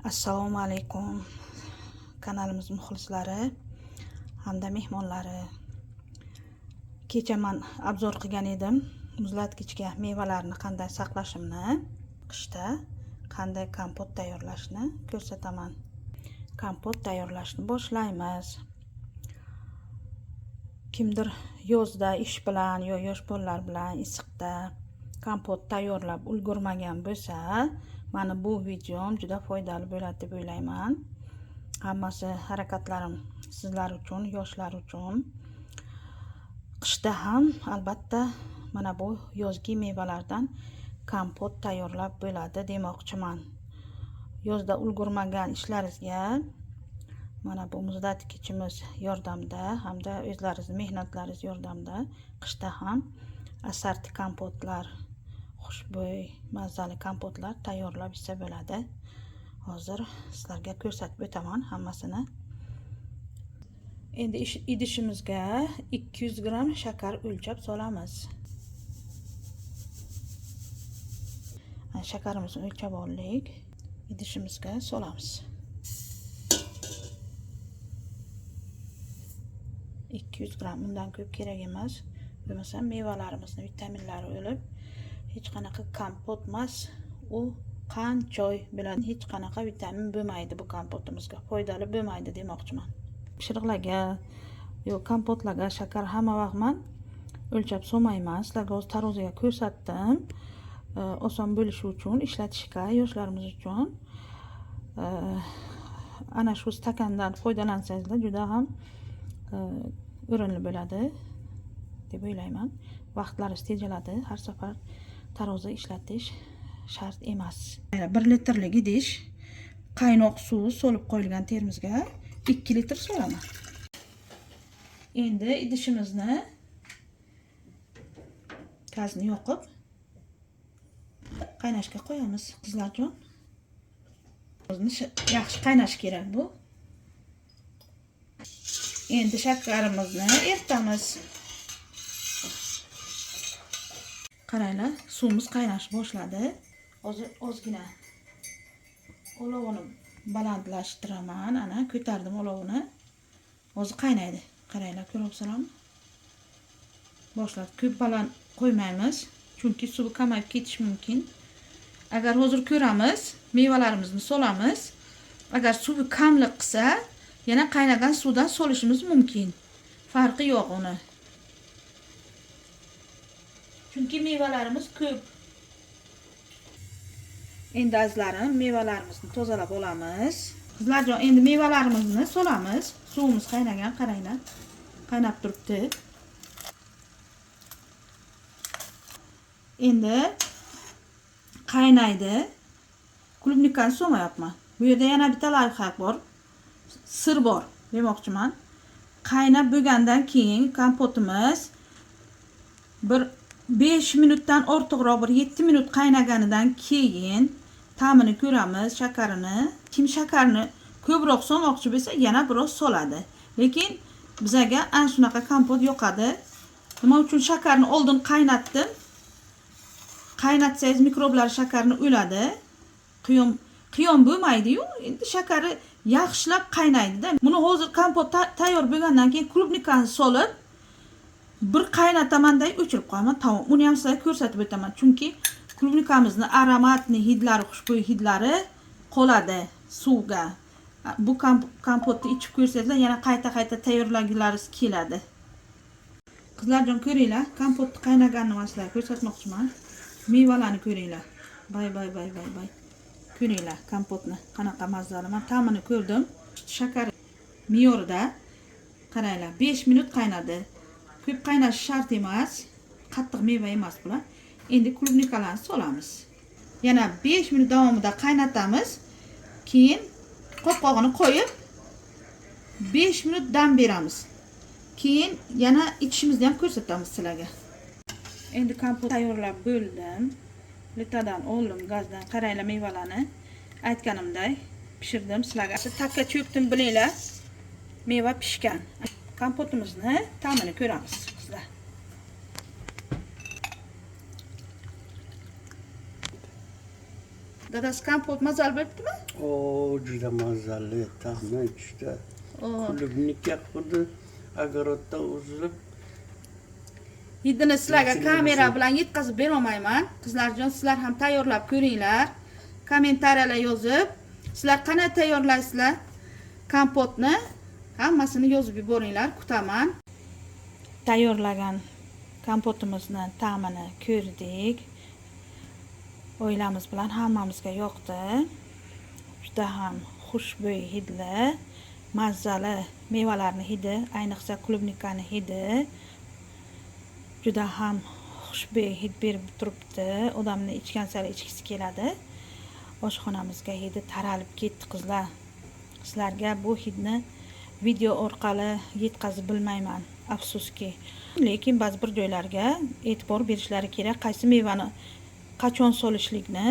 Assalomu alaykum kanalimiz muxlislari hamda mehmonlari. Kecha men obzor qilgan edim muzlatgichga mevalarni qanday saqlashimni, qishda qanday kompot tayyorlashni ko'rsataman. Kompot tayyorlashni boshlaymiz. Kimdir yozda ish bilan yosh bolalar bilan issiqda kompot tayyorlab ulgurmagan bo'lsa, mana bu videom juda foydali bo'ladi deb o'ylayman. Hammasi harakatlarim sizlar uchun, yoshlar uchun. Qishda ham albatta mana bu yozgi mevalardan kompot tayyorlab bo'ladi demoqchiman. Yozda ulgurmagan ishlaringizga mana bu muzlatgichimiz yordamida hamda o'zlaringiz mehnatlaringiz yordamida qishda ham assorti kompotlar, xushbo'y, mazali kompotlar tayyorlab yesa bo'ladi. Hozir sizlarga ko'rsatib o'taman hammasini. Endi idishimizga 200 gram shakar o'lchab solamiz. Shakarimizni o'lchab oldik. Idishimizga solamiz. 200 gram, undan ko'p kerak emas. Bo'lmasa mevalarimizni vitaminlari o'lib, hech qanaqa kompot emas, u qand choy bilan hech qanaqa vitamin bo'lmaydi bu kompotimizga, foydali bo'lmaydi demoqchiman. Pishiriqlarga yo'q kompotlarga shakar hamma vaqt men o'lchab solmayman. Sizlarga o'z taroziga ko'rsatdim. Oson bo'lishi uchun, ishlatishga yoshlarimiz uchun ana shu stakandan foydalansangizlar juda ham o'rinli bo'ladi deb o'ylayman. Vaqtlaringiz tejaladi. Har safar tarozi ishlatish shart emas. 1 litrlik idish qaynoq suv solib qo'yilgan termosga 2 litr solaman. Endi idishimizni gazni yoqib qaynashga qo'yamiz, qizlarjon. Yaxshi qaynash kerak bu. Endi shakarimizni eritamiz. Qaranglar, suvimiz qaynashni boshladi. Hozir ozgina olovini balandlashtiraman. Ana ko'tardim olovini. Hozir qaynaydi. Qaranglar, ko'ryapsizlarmi? Boshladi. Ko'p baland qo'ymaymiz, chunki suvi kamayib ketishi mumkin. Agar hozir ko'ramiz, mevalarimizni solamiz. Agar suvi kamlik qilsa, yana qaynagan suvdan solishimiz mumkin. Farqi yo'q uni. Chunki mevalarimiz ko'p. Endi azizlarim, mevalarimizni tozalab olamiz. Qizlarjon, endi mevalarimizni solamiz. Suvimiz qaynagan, qaranglar. Qaynab turibdi. Endi qaynaydi. Klubnikani solmayapman. Bu yerda yana bitta layfhak bor. Sir bor demoqchiman. Qaynab bo'lgandan keyin kompotimiz bir 5 minutdan ortiqroq, bir 7 minut qaynaganidan keyin ta'mini ko'ramiz, shakarini. Kim shakarni ko'proq solmoqchi bo'lsa, yana biroz soladi. Lekin bizga ana shunaqa kompot yoqadi. Nima uchun shakarni oldin qaynatdim? Qaynatsangiz mikroblar shakarni o'ladi. Qiyom bo'lmaydi-yu. Endi shakari yaxshilab qaynaydi-da. Buni hozir kompot tayyor bo'lgandan keyin klubnikani solib bir qaynatamanday o'chirib qo'yaman. Tamom. Uni ham sizlarga ko'rsatib o'taman. Chunki klubnikamizni aromatli hidlari, xushbo'y hidlari qoladi suvga. Bu kompotni ichib ko'rsangizlar, yana qayta tayyorlagingiz keladi. Qizlarjon, ko'ringlar, kompotni qaynaganini men sizlarga ko'rsatmoqchiman. Mevalarni ko'ringlar. Bay. Ko'ringlar kompotni qanaqa mazali. Men ta'mini ko'rdim. Shakar me'yorida. Qaranglar, 5 minut qaynadi. Ko'p qaynashi shart emas. Qattiq meva emas bular. Endi klubnikalarni solamiz. Yana 5 minut davomida qaynatamiz. Keyin qopqog'ini qo'yib 5 minut dam beramiz. Keyin yana ichishimizni ham ko'rsatamiz sizlarga. Endi kompot tayyorlab bo'ldim. Plitadan oldim, gazdan. Qaranglar, mevalarni aytganimday pishirdim. Sizlarga takka cho'kdim, bilinglar. Meva pishgan. Kompotimizni ta'mini ko'ramiz sizlar. Dadasi kompot mazali bo'libdimi? O juda mazali, ta'mi juda. Klubnika xuddi огородda uzilib. Hidini sizlarga kamera bilan yetkazib bera olmayman. Qizlarjon, sizlar ham tayyorlab ko'ringlar. Kommentariyalar yozib, sizlar qanday tayyorlaysizlar kompotni? Hammasini yozib yuboringlar, kutaman. Tayyorlagan kompotimizni ta'mini ko'rdik. Oilamiz bilan hammamizga yoqdi. Juda ham xushbo'y hidli, mazali mevalarni hidi, ayniqsa klubnikani hidi juda ham xushbo'y hid berib turibdi. Odamni ichgan sari ichgisi keladi. Oshxonamizga hidi taralib ketdi qizlar. Sizlarga bu hidni video orqali yetkazib bilmayman, afsuski. Lekin ba'zi bir joylarga e'tibor berishlari kerak. Qaysi mevani qachon solishlikni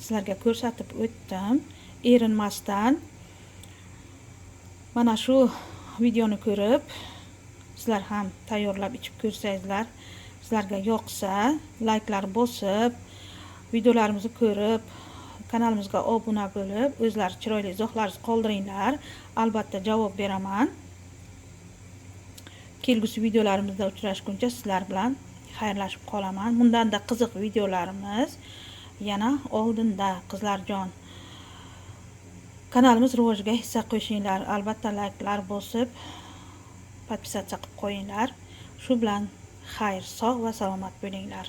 sizlarga ko'rsatib o'tdim. Erinmasdan mana shu videoni ko'rib, sizlar ham tayyorlab ichib ko'rsangizlar, sizlarga yoqsa, layklar bosib, videolarimizni ko'rib, kanalimizga obuna bo'lib, o'zlari chiroyli izohlaringizni qoldiringlar. Albatta javob beraman. Kelgusi videolarimizda uchrashguncha sizlar bilan xayrlashib qolaman. Bundanda qiziq videolarimiz yana oldinda, qizlarjon. Kanalimiz rivojiga hissa qo'shinglar. Albatta layklar bosib, podpisatsiya qilib qo'yinglar. Shu bilan xayr, sog' va salomat bo'linglar.